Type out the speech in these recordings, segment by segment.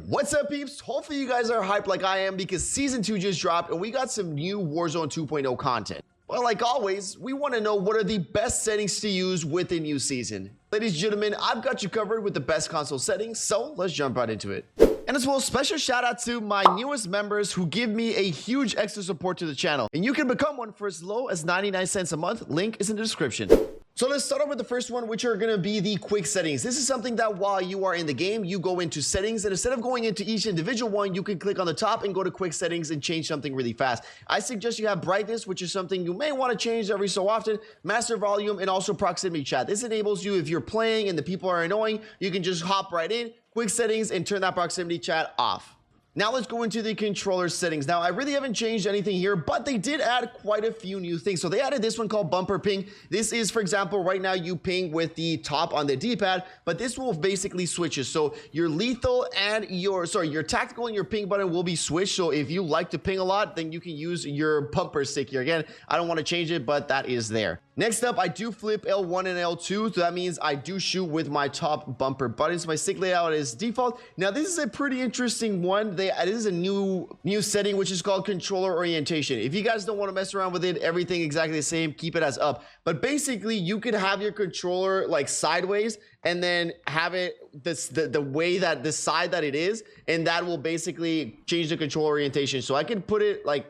What's up, peeps? Hopefully you guys are hyped like I am because season 2 just dropped and we got some new Warzone 2.0 content. Well, like always, we want to know what are the best settings to use with the new season. Ladies and gentlemen, I've got you covered with the best console settings, so let's jump right into it. And as well, special shout out to my newest members who give me a huge extra support to the channel. And you can become one for as low as 99 cents a month. Link is in the description. So let's start off with the first one, which are going to be the quick settings. This is something that while you are in the game, you go into settings, and instead of going into each individual one, you can click on the top and go to quick settings and change something really fast. I suggest you have brightness, which is something you may want to change every so often, master volume, and also proximity chat. This enables you, if you're playing and the people are annoying, you can just hop right in, quick settings, and turn that proximity chat off. Now let's go into the controller settings. Now I really haven't changed anything here, but they did add quite a few new things. So they added this one called bumper ping. This is, for example, right now you ping with the top on the D-pad, but this will basically switches. So your lethal and your tactical and your ping button will be switched. So if you like to ping a lot, then you can use your bumper stick here. Again, I don't want to change it, but that is there. Next up, I do flip L1 and L2, so that means I do shoot with my top bumper buttons. My stick layout is default. Now, this is a pretty interesting one. This is a new setting, which is called controller orientation. If you guys don't want to mess around with it, everything exactly the same, keep it as up. But basically, you could have your controller like sideways and then have it the way that the side that it is, and that will basically change the controller orientation. So I can put it like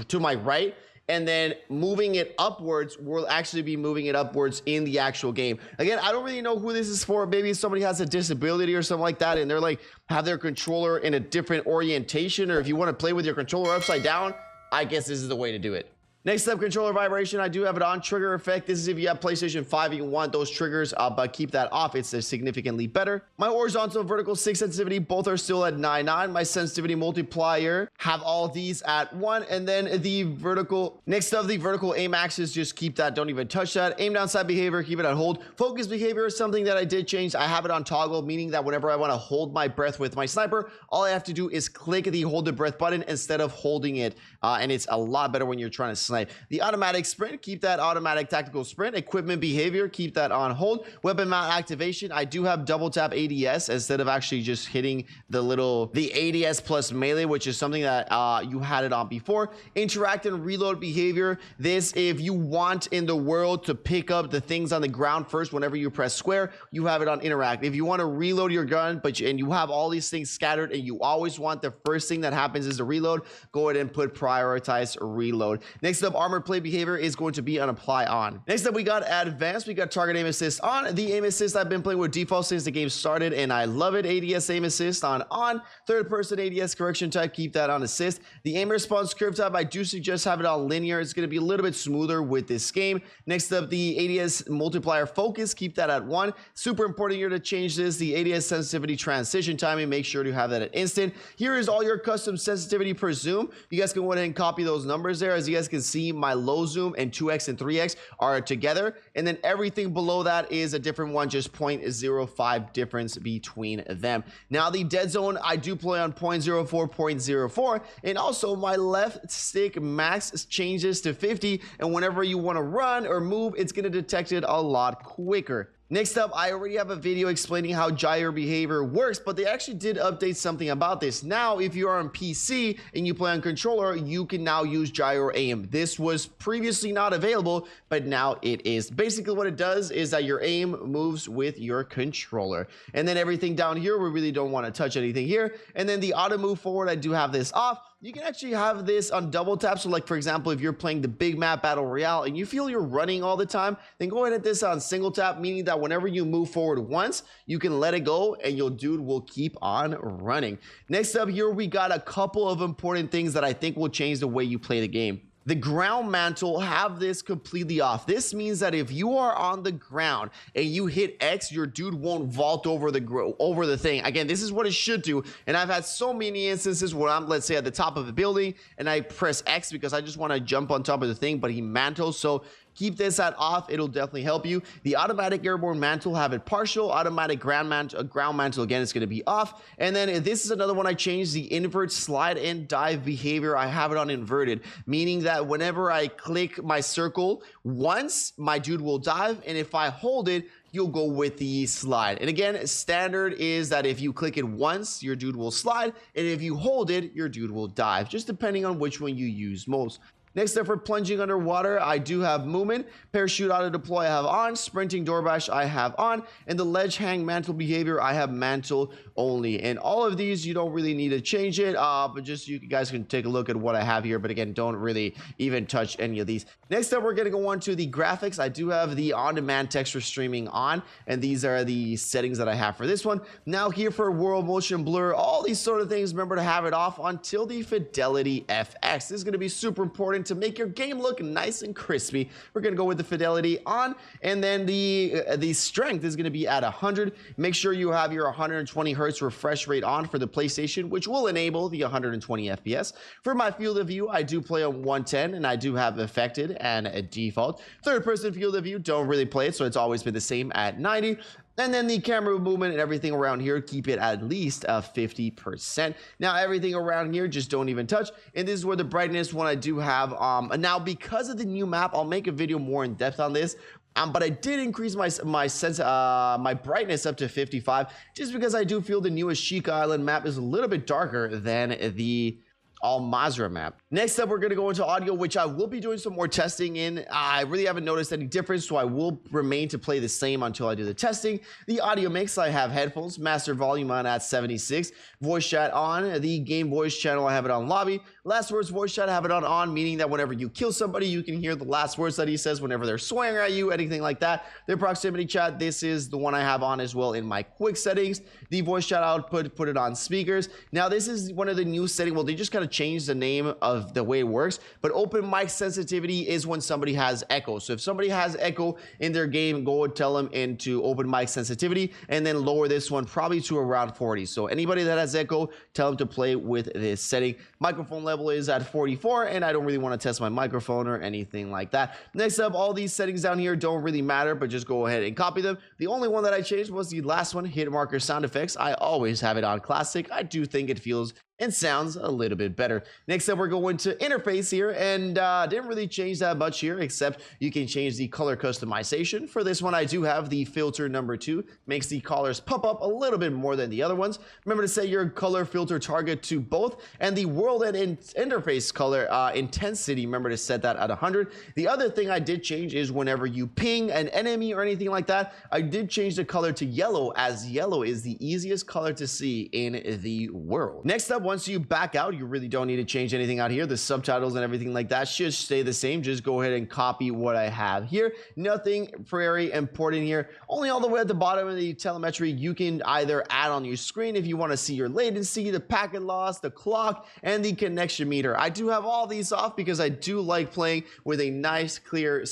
to my right, and then moving it upwards will actually be moving it upwards in the actual game. Again, I don't really know who this is for. Maybe somebody has a disability or something like that, and they're like have their controller in a different orientation, or if you want to play with your controller upside down, I guess this is the way to do it. Next up, controller vibration. I do have it on. Trigger effect. This is if you have PlayStation 5, you want those triggers, but keep that off. It's significantly better. My horizontal and vertical stick sensitivity, both are still at 9.9. My sensitivity multiplier, have all these at 1. And then the vertical, next up, the vertical aim axis, just keep that. Don't even touch that. Aim down sight behavior, keep it at hold. Focus behavior is something that I did change. I have it on toggle, meaning that whenever I want to hold my breath with my sniper, all I have to do is click the hold the breath button instead of holding it. And it's a lot better when you're trying to snipe. The automatic sprint, keep that automatic tactical sprint. Equipment behavior, keep that on hold. Weapon mount activation, I do have double tap ADS instead of actually just hitting the ADS plus melee, which is something that you had it on before. Interact and reload behavior, this if you want in the world to pick up the things on the ground first whenever you press square, you have it on interact. If you want to reload your gun and you have all these things scattered and you always want the first thing that happens is the reload, go ahead and put prioritize reload. Next up, armor plate behavior is going to be on apply on. Next up, we got advanced. We got target aim assist on. The aim assist I've been playing with default since the game started, and I love it. ADS aim assist on. Third person ADS correction type, keep that on assist. The aim response curve type, I do suggest have it on linear. It's going to be a little bit smoother with this game. Next up, the ADS multiplier focus, keep that at 1. Super important here to change this. The ADS sensitivity transition timing, make sure to have that at instant. Here is all your custom sensitivity per zoom. You guys can go ahead and copy those numbers there. As you guys can see, my low zoom and 2x and 3x are together, and then everything below that is a different one, just 0.05 difference between them. Now the dead zone, I do play on 0.04, and also my left stick max changes to 50, and whenever you want to run or move, it's going to detect it a lot quicker. Next up, I already have a video explaining how gyro behavior works, but they actually did update something about this. Now, if you are on PC and you play on controller, you can now use gyro aim. This was previously not available, but now it is. Basically, what it does is that your aim moves with your controller. And then everything down here, we really don't want to touch anything here. And then the auto move forward, I do have this off. You can actually have this on double tap. So like, for example, if you're playing the big map battle royale and you feel you're running all the time, then go ahead and hit this on single tap, meaning that whenever you move forward once, you can let it go and your dude will keep on running. Next up here, we got a couple of important things that I think will change the way you play the game. The ground mantle, have this completely off. This means that if you are on the ground and you hit X, your dude won't vault over the thing. Again, this is what it should do. And I've had so many instances where I'm, let's say, at the top of a building and I press X because I just want to jump on top of the thing, but he mantles. So keep this at off. It'll definitely help you. The automatic airborne mantle, have it partial. Automatic ground mantle, again, it's going to be off. And then this is another one I changed, the invert slide and dive behavior. I have it on inverted, meaning that whenever I click my circle once, my dude will dive, and if I hold it, you'll go with the slide. And again, standard is that if you click it once, your dude will slide, and if you hold it, your dude will dive, just depending on which one you use most. Next up, for plunging underwater, I do have movement, parachute auto deploy I have on, sprinting door bash I have on, and the ledge hang mantle behavior I have mantle only. And all of these you don't really need to change it, but just you guys can take a look at what I have here. But again, don't really even touch any of these. Next up, we're gonna go on to the graphics. I do have the on-demand texture streaming on, and these are the settings that I have for this one. Now here for world motion blur, all these sort of things, remember to have it off until the fidelity FX. This is gonna be super important to make your game look nice and crispy. We're gonna go with the fidelity on, and then the strength is gonna be at 100. Make sure you have your 120 hertz refresh rate on for the PlayStation, which will enable the 120 FPS. For my field of view, I do play on 110, and I do have affected and a default. Third person field of view, don't really play it, so it's always been the same at 90. And then the camera movement and everything around here, keep it at least 50%. Now everything around here, just don't even touch. And this is where the brightness one I do have. Now because of the new map, I'll make a video more in depth on this. But I did increase my brightness up to 55, just because I do feel the newest Sheik Island map is a little bit darker than the Al Mazrah map. Next up, we're going to go into audio, which I will be doing some more testing in. I really haven't noticed any difference, so I will remain to play the same until I do the testing. The audio mix, I have headphones, master volume on at 76, voice chat on, the game voice channel, I have it on lobby. Last words voice chat, I have it on, meaning that whenever you kill somebody, you can hear the last words that he says whenever they're swearing at you, anything like that. The proximity chat, this is the one I have on as well in my quick settings. The voice chat output, put it on speakers. Now this is one of the new settings. Well, they just kind of changed the name of the way it works, but open mic sensitivity is when somebody has echo. So if somebody has echo in their game, go and tell them into open mic sensitivity, and then lower this one probably to around 40. So anybody that has echo, tell them to play with this setting. Microphone level is at 44, and I don't really want to test my microphone or anything like that. Next up, all these settings down here don't really matter, but just go ahead and copy them. The only one that I changed was the last one, hit marker sound effects. I always have it on classic. I do think it feels and sounds a little bit better. Next up, we're going to interface here, and didn't really change that much here, except you can change the color customization. For this one, I do have the filter number 2, makes the colors pop up a little bit more than the other ones. Remember to set your color filter target to both, and the world and interface color intensity, remember to set that at 100. The other thing I did change is whenever you ping an enemy or anything like that, I did change the color to yellow, as yellow is the easiest color to see in the world. Next up, once you back out, you really don't need to change anything out here. The subtitles and everything like that should stay the same. Just go ahead and copy what I have here. Nothing very important here. Only all the way at the bottom of the telemetry, you can either add on your screen if you want to see your latency, the packet loss, the clock, and the connection meter. I do have all these off because I do like playing with a nice clear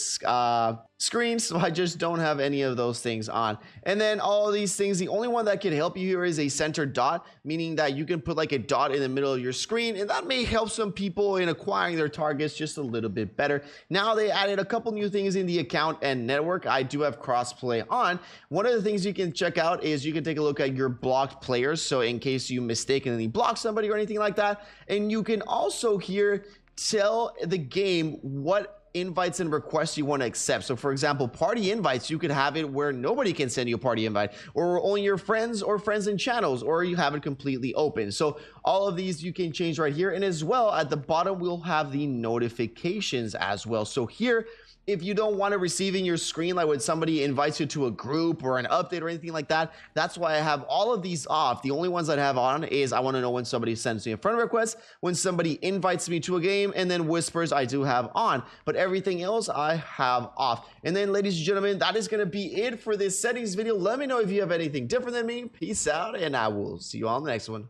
screen, so I just don't have any of those things on. And then all of these things, the only one that can help you here is a center dot, meaning that you can put like a dot in the middle of your screen, and that may help some people in acquiring their targets just a little bit better. Now they added a couple new things in the account and network. I do have crossplay on. One of the things you can check out is you can take a look at your blocked players, so in case you mistakenly block somebody or anything like that. And you can also here tell the game what invites and requests you want to accept. So for example, party invites, you could have it where nobody can send you a party invite, or only your friends or friends in channels, or you have it completely open. So all of these you can change right here. And as well, at the bottom we'll have the notifications as well. So here, if you don't want to receive in your screen, like when somebody invites you to a group or an update or anything like that, that's why I have all of these off. The only ones that I have on is I want to know when somebody sends me a friend request, when somebody invites me to a game, and then whispers I do have on, but everything else I have off. And then, ladies and gentlemen, that is going to be it for this settings video. Let me know if you have anything different than me. Peace out, and I will see you on the next one.